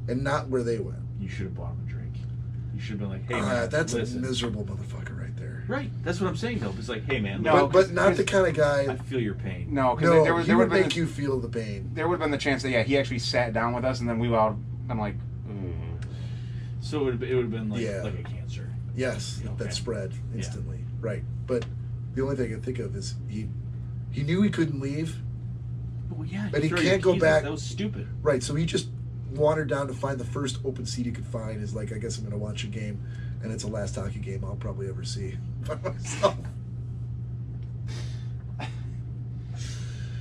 and not where they went. You should have bought him a drink. You should have been like, hey, man, That's listen. a miserable motherfucker right there. Right. That's what I'm saying, though. It's like, hey, man, No, but not the 'cause- kind of guy. I feel your pain. No, because No, there would he would have make you feel the pain. there would have been the chance that he actually sat down with us, and then we all been like, So it would have been like, Yeah. like a cancer. Yes, Okay. that spread instantly. Right, but the only thing I can think of is he knew he couldn't leave. Well, yeah. But he throw your can't go keys back. out. That was stupid. Right, so he just wandered down to find the first open seat he could find. Is like, I guess I'm going to watch a game, and it's the last hockey game I'll probably ever see by myself.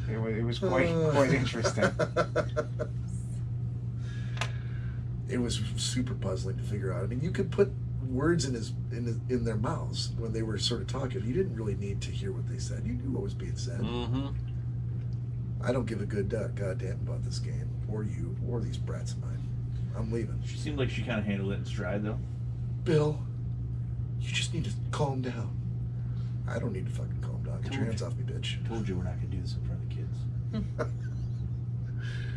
it was quite interesting. It was super puzzling to figure out. I mean, you could put words in their mouths when they were sort of talking. You didn't really need to hear what they said. You knew what was being said. Mm-hmm. I don't give a good goddamn about this game, or you, or these brats of mine. I'm leaving. She seemed like she kind of handled it in stride, though. Bill, you just need to calm down. I don't need to fucking calm down. Get your Told hands you. off me, bitch. Told you we're not going to do this in front of the kids.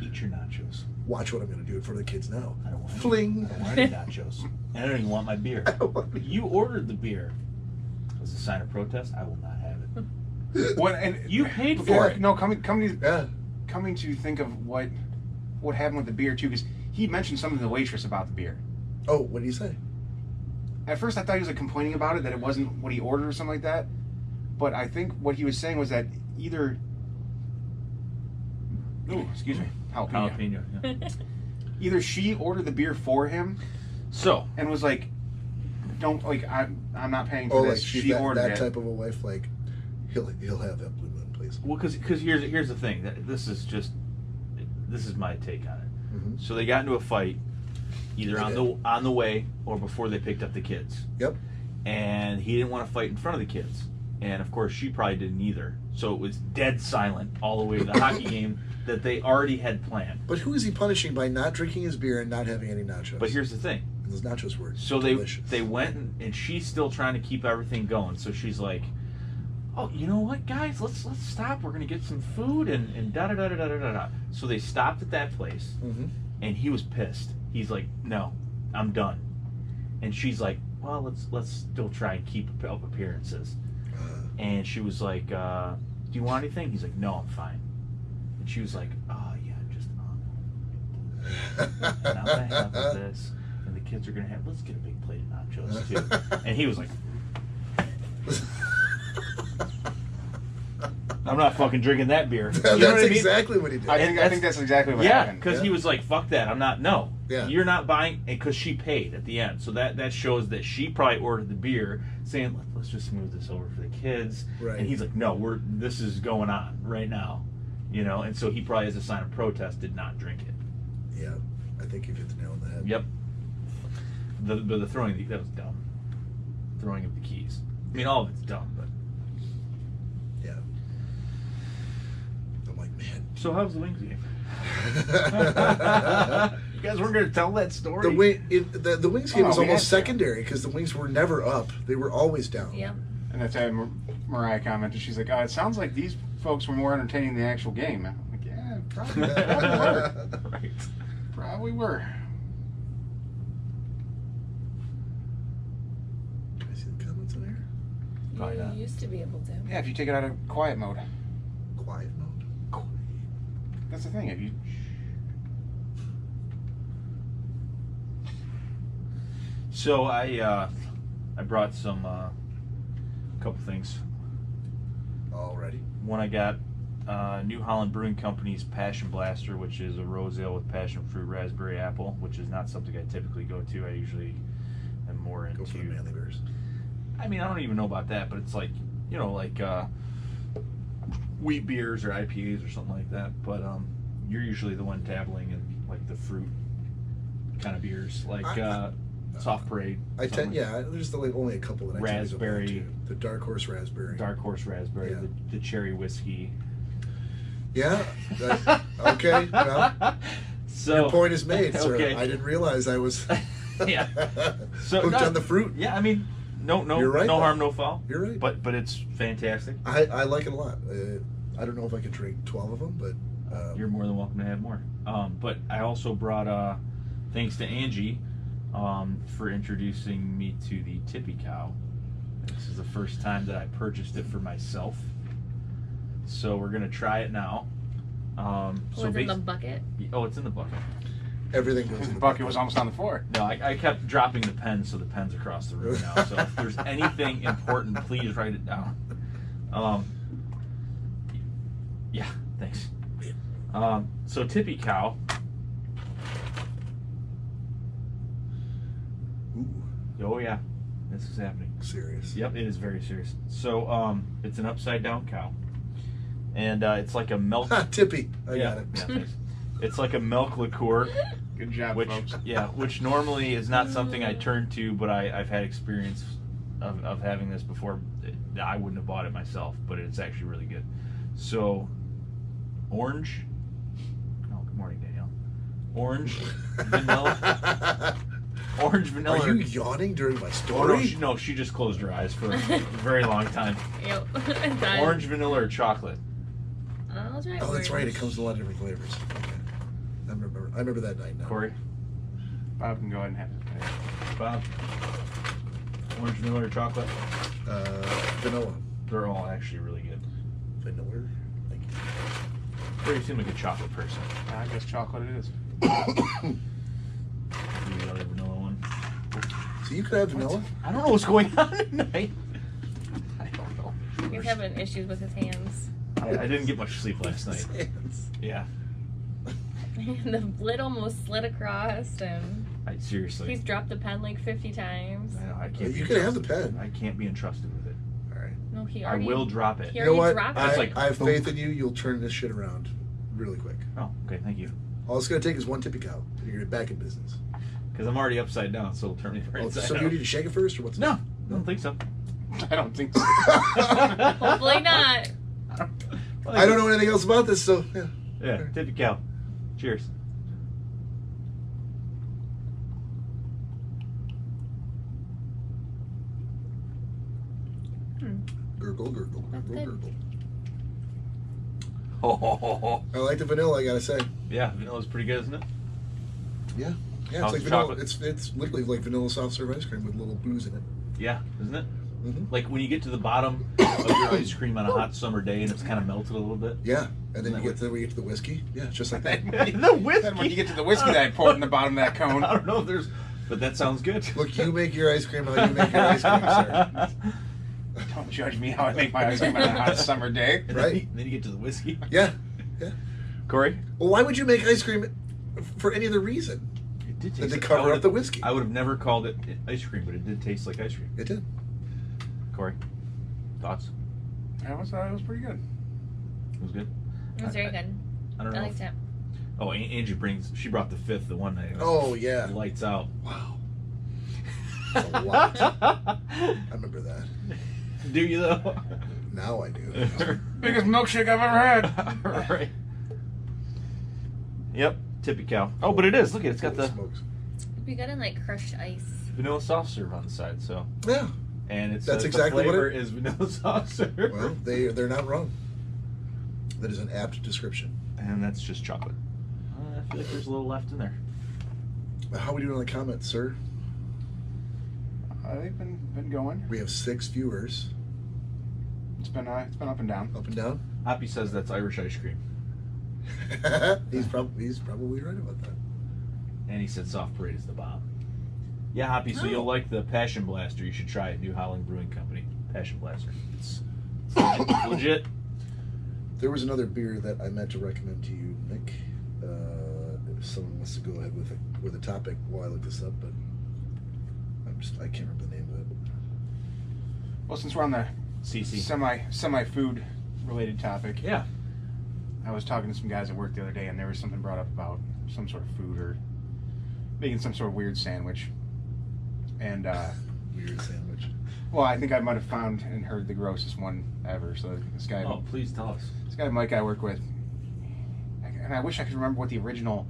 Eat your nachos. Watch what I'm going to do in front of the kids now. I don't want any- Fling. I don't want any nachos. And I don't even want my beer. I don't want any- You ordered the beer. As a sign of protest, I will not have it. What and You paid for before, it. No, coming Yeah. to think of what happened with the beer too, because he mentioned something to the waitress about the beer. Oh, what did he say? At first, I thought he was like complaining about it, that it wasn't what he ordered or something like that. But I think what he was saying was that either. Ooh, excuse me, jalapeno. Jalapeno. Yeah. Either she ordered the beer for him So, and was like, "Don't like I'm not paying for Oh, this." like she's She that, ordered that it. type of a wife. Like, he'll have that Blue Moon, please. well, because here's the thing. This is my take on it. Mm-hmm. So they got into a fight, either They on the way or before they picked up the kids. Yep. And he didn't want to fight in front of the kids, and of course she probably didn't either. So it was dead silent all the way to the hockey game that they already had planned. But who is he punishing by not drinking his beer and not having any nachos? But here's the thing. And those nachos were So delicious. they went and she's still trying to keep everything going. So she's like, "Oh, you know what, guys? Let's stop. We're gonna get some food and da da da da da da da." So they stopped at that place, Mm-hmm. and he was pissed. He's like, "No, I'm done." And she's like, "Well, let's still try and keep up appearances." And she was like, "Do you want anything?" He's like, "No, I'm fine." And she was like, "Oh yeah, just and I'm gonna have this, and the kids are gonna have. Let's get a big plate of nachos too." And he was like, "I'm not fucking drinking that beer." You know That's what I mean? exactly what he did. I think that's exactly what Yeah, happened. because Yeah. he was like, "Fuck that! I'm not. No, Yeah. you're not buying." Because she paid at the end, so that shows that she probably ordered the beer, saying, "Let's just move this over for the kids." Right. And he's like, "No, this is going on right now," you know. And so he probably, as a sign of protest, did not drink it. Yeah, I think you've hit the nail on the head. Yep. The throwing that was dumb. Throwing of the keys. I mean, all of it's dumb, but. Yeah. I'm like, man. So how's the Wings game? You guys weren't going to tell that story. The Wings game Oh, was we almost had to. secondary because the Wings were never up; they were always down. Yep. And that's how Mariah commented. She's like, "It sounds like these folks were more entertaining than the actual game." I'm like, "Yeah, probably were. Right. Probably were." Can I see the comments on here? Probably not. You used to be able to. Yeah, if you take it out of quiet mode, Quiet mode. that's the thing. If you So I brought some couple things Alrighty. One I got, New Holland Brewing Company's Passion Blaster, which is a rose ale with passion fruit, raspberry, apple, which is not something I typically go to. I usually am more into. Go for the manly beers. I mean, I don't even know about that, but it's like, you know, like wheat beers or IPAs or something like that. But you're usually the one dabbling in like the fruit kind of beers, like Soft Parade. There's only a couple that I raspberry, tend to go to. The Dark Horse Raspberry. Dark Horse Raspberry, Yeah. the cherry whiskey. Yeah. Okay. Well, So your point is made, sir. Okay. I didn't realize I was Yeah. So hooked on the fruit. Yeah, I mean, no, You're right, no though. harm, no foul. You're right. But it's fantastic. I like it a lot. I don't know if I could drink 12 of them, but You're more than welcome to have more. But I also brought, thanks to Angie, for introducing me to the Tippy Cow. This is the first time that I purchased it for myself. So we're gonna try it now. Was it in the bucket? Oh, it's in the bucket. everything goes in The bucket was almost on the floor. No, I kept dropping the pen, so the pen's across the room now. So if there's anything important, please write it down. Yeah, thanks. So Tippy Cow. Ooh, Oh yeah, this is happening. serious. Yep, it is very serious. So it's an upside down cow, and it's like a milk. Ha, Tippy. I yeah, got it. yeah, thanks. It's like a milk liqueur, Good job, which folks. which normally is not something I turn to, but I've had experience of having this before. I wouldn't have bought it myself, but it's actually really good. So orange. Oh, good morning, Danielle. Orange, vanilla. Orange, vanilla. Are you yawning during my Oh, story? no, she just closed her eyes for a very long time. Yep. Done. Orange, vanilla, or chocolate? I'll try Oh, that's right. It orange. comes in a lot of different flavors. Okay. I remember that night now. Corey? Bob can go ahead and have it. Bob? Orange, vanilla, or chocolate? Vanilla. They're all actually really good. Vanilla. Thank you. Corey seemed like a chocolate person. I guess chocolate it is. Give me the other vanilla one. So you could have vanilla? I don't know what's going on tonight. I don't know. He's having issues with his hands. I didn't get much sleep last night. Yeah. The lid almost slid across, and Seriously. he's dropped the pen like 50 times. I know, I can't. You be can have the entrusted. pen. I can't be entrusted with it. All right. No, he I already. will drop it. He You know already what? dropped It's it. like- I have faith in you. You'll turn this shit around really quick. Oh, okay. Thank you. All it's going to take is one Tippy Cow. And you're back in business. Because I'm already upside down, so it'll turn me right So side do you up. need to shake it first, or what's No, I don't think so. I don't think so. Hopefully not. I don't know anything else about this, so yeah. Yeah, Tippy Cow. Cheers. Gurgle, gurgle, That's gurgle, good. gurgle. Oh, I like the vanilla, I gotta say. yeah, vanilla's pretty good, isn't it? Yeah. Yeah, How's it's like the vanilla. chocolate? It's literally like vanilla soft serve ice cream with little booze in it. Yeah, isn't it? Mm-hmm. Like when you get to the bottom of your ice cream on a hot summer day and it's kind of melted a little bit. Yeah, and then Isn't you that get to the whiskey. Yeah, it's just like that. The whiskey. Then when you get to the whiskey that I poured in the bottom of that cone. I don't know if there's, but that sounds good. Look, you make your ice cream how you make your ice cream, sir. Don't judge me how I make my ice cream on a hot summer day. And Right. Then you get to the whiskey. Yeah, yeah. Corey? Well, why would you make ice cream for any other reason It did than taste to like- I cover up would've- the whiskey? I would have never called it ice cream, but it did taste like ice cream. It did. Corey? Thoughts? It was pretty good. It was good? It was very good. I don't I know. liked it. Oh, Angie she brought the fifth the one night. It was Oh yeah. lights out. Wow. That's a lot. I remember that. Do you though? Now I do. Biggest milkshake I've ever had. Right. Yep, Tippy Cow. Oh, but it is. Look at it. It's got Holy the smokes. It'd be good in like crushed ice. vanilla soft serve on the side. So, Yeah. and it's That's the exactly what flavor it- is vanilla soft serve. Well, they're not wrong. That is an apt description. And that's just chocolate. I feel like there's a little left in there. How are we doing on the comments, sir? They've been going. We have 6 viewers. It's been up and down. Up and down. Hoppy says that's Irish ice cream, he's probably right about that. and he said soft parade is the bomb. Yeah, Hoppy. So Oh. you'll like the Passion Blaster. You should try it. New Holland Brewing Company Passion Blaster. It's legit. There was another beer that I meant to recommend to you, Nick. If someone wants to go ahead with a topic while I look this up, but I can't remember the name of it. Well, since we're on the CC. semi food related topic, Yeah. I was talking to some guys at work the other day, and there was something brought up about some sort of food or making some sort of weird sandwich. And Weird sandwich. well, I think I might have found and heard the grossest one ever. So this guy, Oh, please tell us. this guy Mike I work with, and I wish I could remember what the original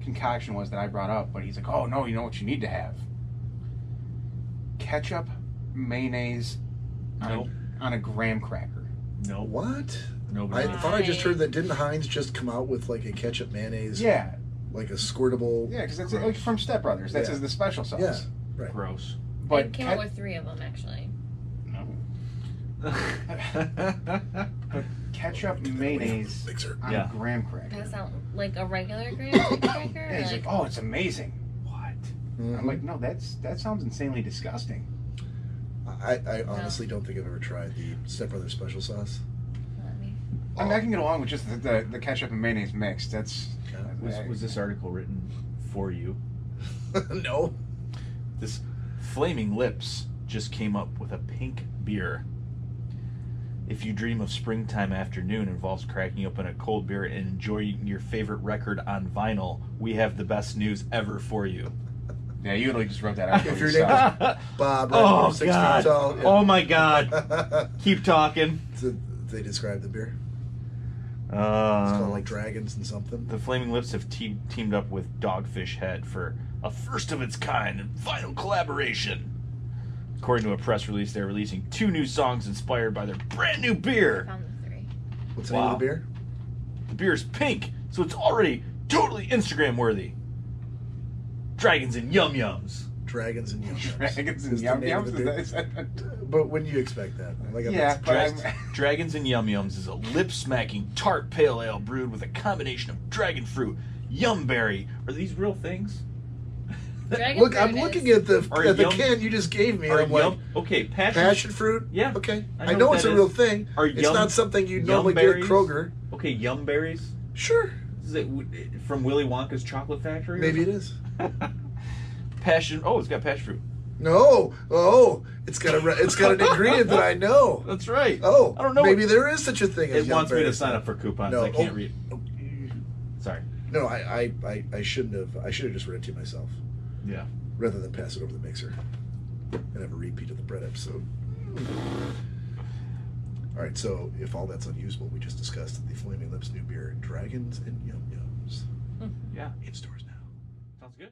concoction was that I brought up, but he's like, "Oh no, you know what you need to have? Ketchup, mayonnaise, Nope. on a graham cracker." No. What? Nobody. I thought I just heard that. Didn't Heinz just come out with like a ketchup mayonnaise? Yeah, Like a squirtable. yeah, because that's Gross. like from Step Brothers. That's Yeah. the special sauce. Yeah. Right. Gross. But It came out with 3 of them actually. no. But ketchup, mayonnaise Mixer. on Yeah. a graham cracker. Does that sound like a regular graham cracker? Yeah, he's like, Like, "Oh, it's amazing." What? Mhm. I'm like, "No, that sounds insanely disgusting." I honestly don't think I've ever tried the Step Brothers special sauce. let me- I mean, I can get along with just the ketchup and mayonnaise mix. That's Was this article written for you? No. This Flaming Lips just came up with a pink beer. If you dream of springtime afternoon involves cracking open a cold beer and enjoying your favorite record on vinyl, we have the best news ever for you. Yeah, you literally just wrote that out. If for your name yourself. was Bob, right, Oh, 6 God. feet tall. yeah. Oh my God. Keep talking. So they describe the beer. It's called like Uh, dragons and something. the Flaming Lips have teamed up with Dogfish Head for a first of its kind and vinyl collaboration. According to a press release, they're releasing 2 new songs inspired by their brand new beer. Found the 3. What's the name of Wow. the beer? The beer is pink, so it's already totally Instagram worthy. Dragons and Yum Yums. Dragons and Yum Yums. Dragons and Is the Yum name of Yums. the beer. Is that- But when do you expect that? Like, Yeah, but I'm- Dragons and Yum Yums is a lip-smacking tart pale ale brewed with a combination of dragon fruit, yumberry. Are these real things? Dragon Look, fruit I'm is- looking at the Are at the yum- can you just gave me, and Are I'm like, yum, okay, passion fruit. Yeah. Okay. I I know know what it's that a real is. thing. Are It's yum- not something you yum normally get at berries? Kroger. Okay, yumberries. Sure. Is it from Willy Wonka's Chocolate Factory? or Maybe it is. Passion. Oh, it's got passion fruit. No. Oh, it's got an ingredient that I know. That's right. Oh, I don't know. maybe there is such a thing as It wants me to yumberries. sign up for coupons. No. I can't Oh. read. Sorry. No, I shouldn't have. I should have just read it to myself Yeah. rather than pass it over the mixer and have a repeat of the bread episode. All right, so if all that's unusable, we just discussed the Flaming Lips new beer, Dragons and Yum Yums, Yeah. in stores now. Sounds good.